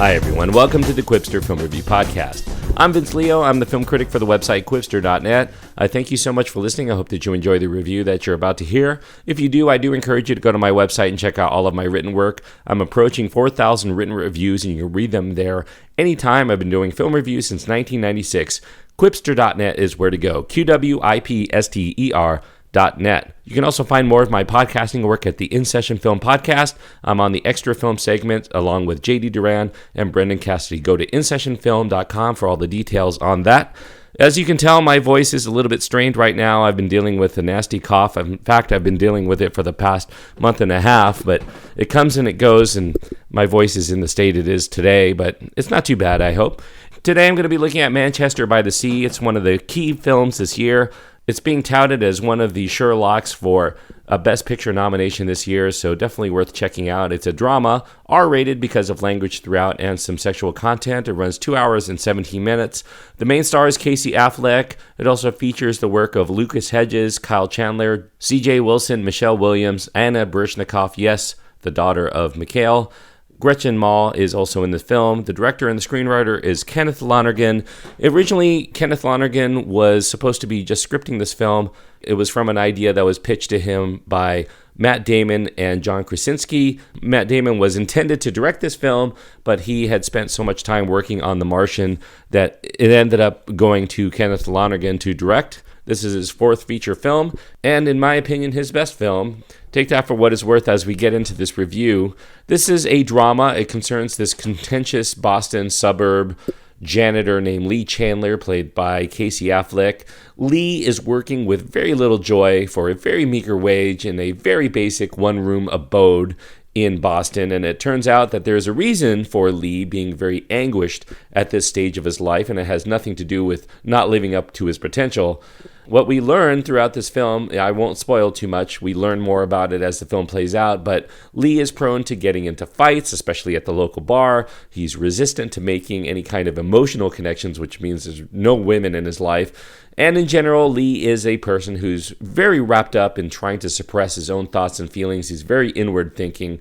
Hi everyone, welcome to the Quipster Film Review Podcast. I'm Vince Leo, I'm the film critic for the website Quipster.net. I thank you so much for listening. I hope that you enjoy the review that you're about to hear. If you do, I do encourage you to go to my website and check out all of my written work. I'm approaching 4,000 written reviews and you can read them there anytime. I've been doing film reviews since 1996. Quipster.net is where to go. QWIPSTER.net. You can also find more of my podcasting work at the In Session Film Podcast. I'm on the Extra Film segment along with JD Duran and Brendan Cassidy. Go to InSessionFilm.com for all the details on that. As you can tell, my voice is a little bit strained right now. I've been dealing with a nasty cough. In fact, I've been dealing with it for the past month and a half, but it comes and it goes, and my voice is in the state it is today, but it's not too bad, I hope. Today I'm going to be looking at Manchester by the Sea. It's one of the key films this year. It's being touted as one of the Sherlocks for a Best Picture nomination this year, so definitely worth checking out. It's a drama, R-rated because of language throughout and some sexual content. It runs 2 hours and 17 minutes. The main star is Casey Affleck. It also features the work of Lucas Hedges, Kyle Chandler, C.J. Wilson, Michelle Williams, Anna Baryshnikov, yes, the daughter of Mikhail. Gretchen Mol is also in the film. The director and the screenwriter is Kenneth Lonergan. Originally, Kenneth Lonergan was supposed to be just scripting this film. It was from an idea that was pitched to him by Matt Damon and John Krasinski. Matt Damon was intended to direct this film, but he had spent so much time working on The Martian that it ended up going to Kenneth Lonergan to direct. This is his fourth feature film, and in my opinion, his best film. Take that for what it's worth as we get into this review. This is a drama. It concerns this contentious Boston suburb janitor named Lee Chandler, played by Casey Affleck. Lee is working with very little joy for a very meager wage in a very basic one-room abode in Boston, and it turns out that there's a reason for Lee being very anguished at this stage of his life, and it has nothing to do with not living up to his potential. What we learn throughout this film, I won't spoil too much, we learn more about it as the film plays out, but Lee is prone to getting into fights, especially at the local bar. He's resistant to making any kind of emotional connections, which means there's no women in his life. And in general, Lee is a person who's very wrapped up in trying to suppress his own thoughts and feelings. He's very inward thinking.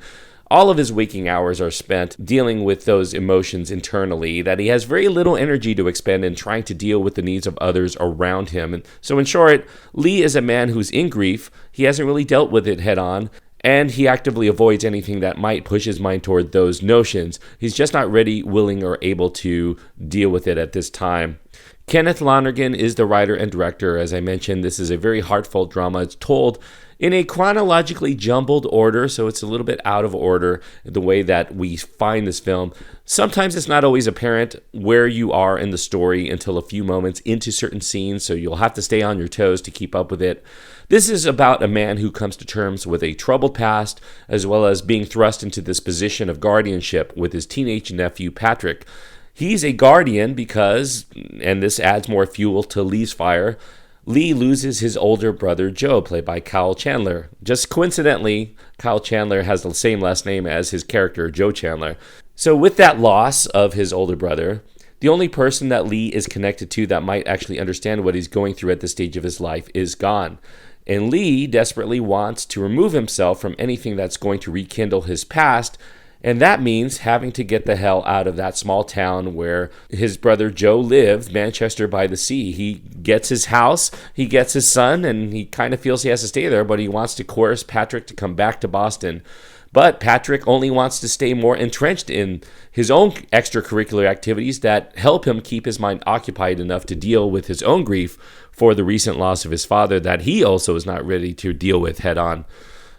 All of his waking hours are spent dealing with those emotions internally, that he has very little energy to expend in trying to deal with the needs of others around him. And so in short, Lee is a man who's in grief. He hasn't really dealt with it head on, and he actively avoids anything that might push his mind toward those notions. He's just not ready, willing, or able to deal with it at this time. Kenneth Lonergan is the writer and director. As I mentioned, this is a very heartfelt drama. It's told in a chronologically jumbled order, so it's a little bit out of order the way that we find this film. Sometimes it's not always apparent where you are in the story until a few moments into certain scenes, so you'll have to stay on your toes to keep up with it. This is about a man who comes to terms with a troubled past, as well as being thrust into this position of guardianship with his teenage nephew, Patrick. He's a guardian because, and this adds more fuel to Lee's fire, Lee loses his older brother, Joe, played by Kyle Chandler. Just coincidentally, Kyle Chandler has the same last name as his character, Joe Chandler. So with that loss of his older brother, the only person that Lee is connected to that might actually understand what he's going through at this stage of his life is gone. And Lee desperately wants to remove himself from anything that's going to rekindle his past, and that means having to get the hell out of that small town where his brother Joe lived, Manchester by the Sea. He gets his house, he gets his son, and he kind of feels he has to stay there, but he wants to coerce Patrick to come back to Boston. But Patrick only wants to stay more entrenched in his own extracurricular activities that help him keep his mind occupied enough to deal with his own grief for the recent loss of his father that he also is not ready to deal with head on.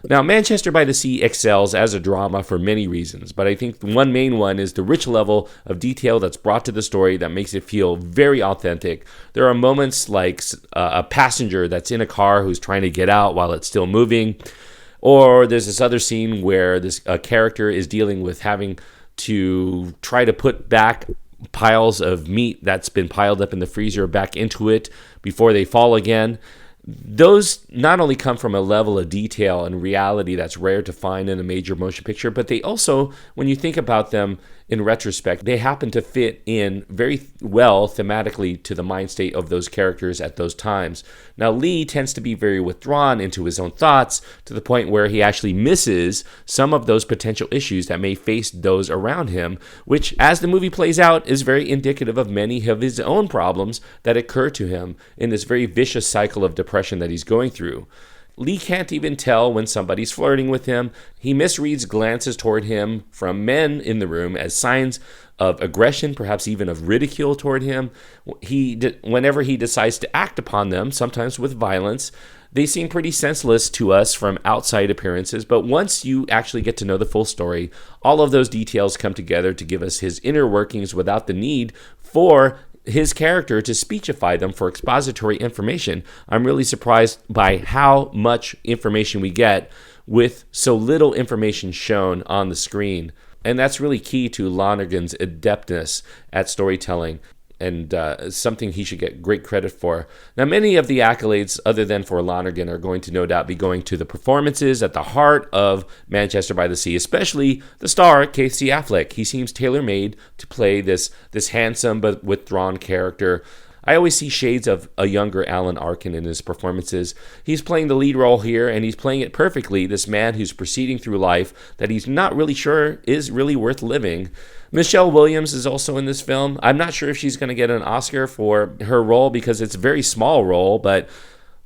Now, Manchester by the Sea excels as a drama for many reasons, but I think one main one is the rich level of detail that's brought to the story that makes it feel very authentic. There are moments like a passenger that's in a car who's trying to get out while it's still moving, or there's this other scene where this character is dealing with having to try to put back piles of meat that's been piled up in the freezer back into it before they fall again. those not only come from a level of detail and reality that's rare to find in a major motion picture, but they also, when you think about them in retrospect, they happen to fit in very well thematically to the mind state of those characters at those times. Now, Lee tends to be very withdrawn into his own thoughts to the point where he actually misses some of those potential issues that may face those around him, which, as the movie plays out, is very indicative of many of his own problems that occur to him in this very vicious cycle of depression that he's going through. Lee can't even tell when somebody's flirting with him. He misreads glances toward him from men in the room as signs of aggression, perhaps even of ridicule toward him. Whenever he decides to act upon them, sometimes with violence, they seem pretty senseless to us from outside appearances, but once you actually get to know the full story, all of those details come together to give us his inner workings without the need for his character to speechify them for expository information. I'm really surprised by how much information we get with so little information shown on the screen. And that's really key to Lonergan's adeptness at storytelling, and something he should get great credit for. Now, many of the accolades, other than for Lonergan, are going to no doubt be going to the performances at the heart of Manchester by the Sea, especially the star, Casey Affleck. He seems tailor-made to play this handsome but withdrawn character. I always see shades of a younger Alan Arkin in his performances. He's playing the lead role here, and he's playing it perfectly, this man who's proceeding through life that he's not really sure is really worth living. Michelle Williams is also in this film. I'm not sure if she's going to get an Oscar for her role because it's a very small role, but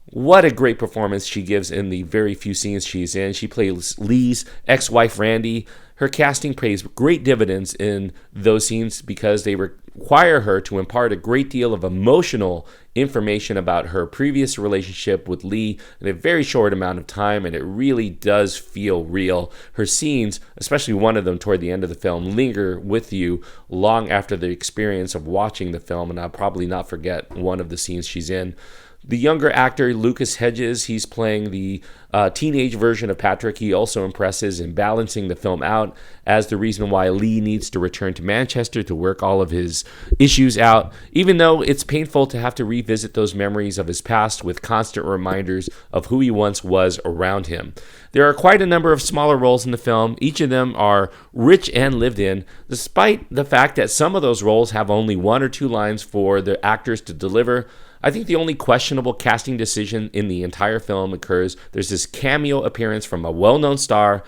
what a great performance she gives in the very few scenes she's in. She plays Lee's ex-wife, Randy. Her casting pays great dividends in those scenes because they require her to impart a great deal of emotional information about her previous relationship with Lee in a very short amount of time, and it really does feel real. Her scenes, especially one of them toward the end of the film, linger with you long after the experience of watching the film, and I'll probably not forget one of the scenes she's in. The younger actor, Lucas Hedges, he's playing the teenage version of Patrick. He also impresses in balancing the film out as the reason why Lee needs to return to Manchester to work all of his issues out, even though it's painful to have to revisit those memories of his past with constant reminders of who he once was around him. There are quite a number of smaller roles in the film. Each of them are rich and lived in, despite the fact that some of those roles have only one or two lines for the actors to deliver. I think the only questionable casting decision in the entire film occurs. There's this cameo appearance from a well-known star.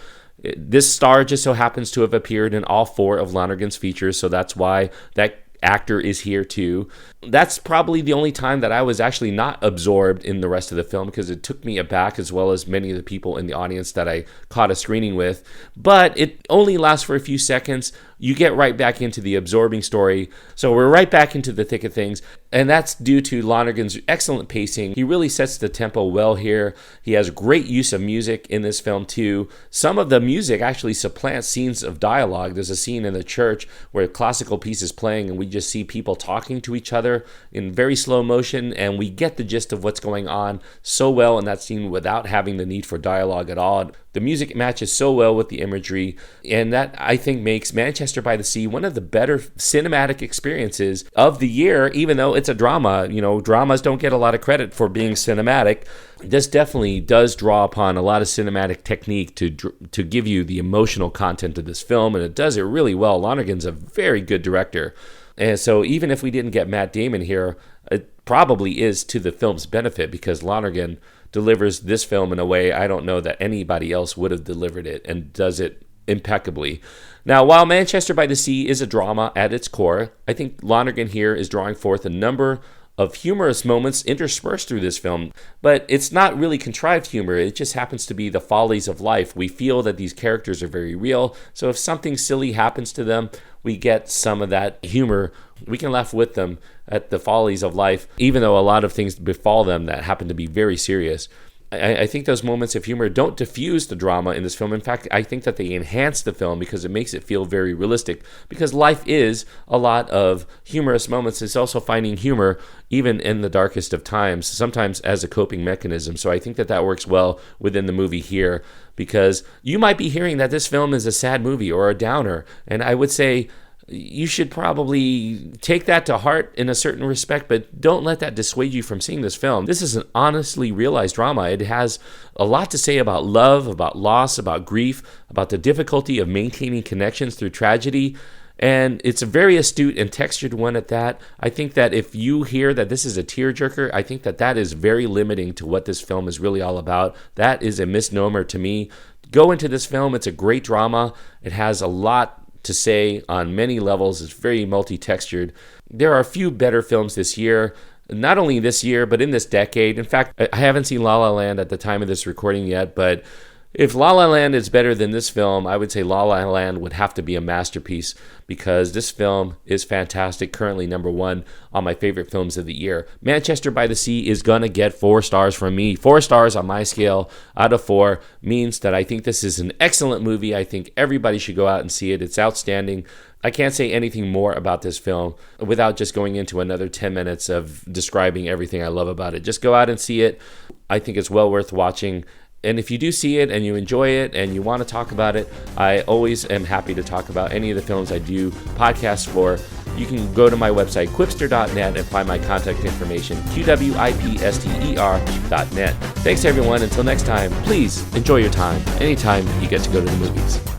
This star just so happens to have appeared in all four of Lonergan's features, so that's why that actor is here too. That's probably the only time that I was actually not absorbed in the rest of the film because it took me aback, as well as many of the people in the audience that I caught a screening with. But it only lasts for a few seconds. You get right back into the absorbing story. So we're right back into the thick of things. And that's due to Lonergan's excellent pacing. He really sets the tempo well here. He has great use of music in this film too. Some of the music actually supplants scenes of dialogue. There's a scene in the church where a classical piece is playing and we just see people talking to each other in very slow motion, and we get the gist of what's going on so well in that scene without having the need for dialogue at all. The music matches so well with the imagery, and that, I think, makes Manchester by the Sea one of the better cinematic experiences of the year, even though it's a drama. You know, dramas don't get a lot of credit for being cinematic. This definitely does draw upon a lot of cinematic technique to give you the emotional content of this film, and it does it really well. Lonergan's a very good director. And so even if we didn't get Matt Damon here, it probably is to the film's benefit because Lonergan delivers this film in a way I don't know that anybody else would have delivered it, and does it impeccably. Now, while Manchester by the Sea is a drama at its core, I think Lonergan here is drawing forth a number of humorous moments interspersed through this film, but it's not really contrived humor. It just happens to be the follies of life. We feel that these characters are very real, so if something silly happens to them, we get some of that humor. We can laugh with them at the follies of life, even though a lot of things befall them that happen to be very serious. I think those moments of humor don't diffuse the drama in this film. In fact, I think that they enhance the film because it makes it feel very realistic. Because life is a lot of humorous moments. It's also finding humor even in the darkest of times, sometimes as a coping mechanism. So I think that that works well within the movie here, because you might be hearing that this film is a sad movie or a downer. And I would say you should probably take that to heart in a certain respect, but don't let that dissuade you from seeing this film. This is an honestly realized drama. It has a lot to say about love, about loss, about grief, about the difficulty of maintaining connections through tragedy. And it's a very astute and textured one at that. I think that if you hear that this is a tearjerker, I think that that is very limiting to what this film is really all about. That is a misnomer to me. Go into this film. It's a great drama. It has a lot to say on many levels. It's very multi-textured. There are a few better films this year, not only this year, but in this decade. In fact, I haven't seen La La Land at the time of this recording yet, but if La La Land is better than this film, I would say La La Land would have to be a masterpiece, because this film is fantastic, currently number one on my favorite films of the year. Manchester by the Sea is going to get 4 stars from me. 4 stars on my scale out of 4 means that I think this is an excellent movie. I think everybody should go out and see it. It's outstanding. I can't say anything more about this film without just going into another 10 minutes of describing everything I love about it. Just go out and see it. I think it's well worth watching. And if you do see it and you enjoy it and you want to talk about it, I always am happy to talk about any of the films I do podcasts for. You can go to my website, quipster.net, and find my contact information, QWIPSTER.net. Thanks, everyone. Until next time, please enjoy your time anytime you get to go to the movies.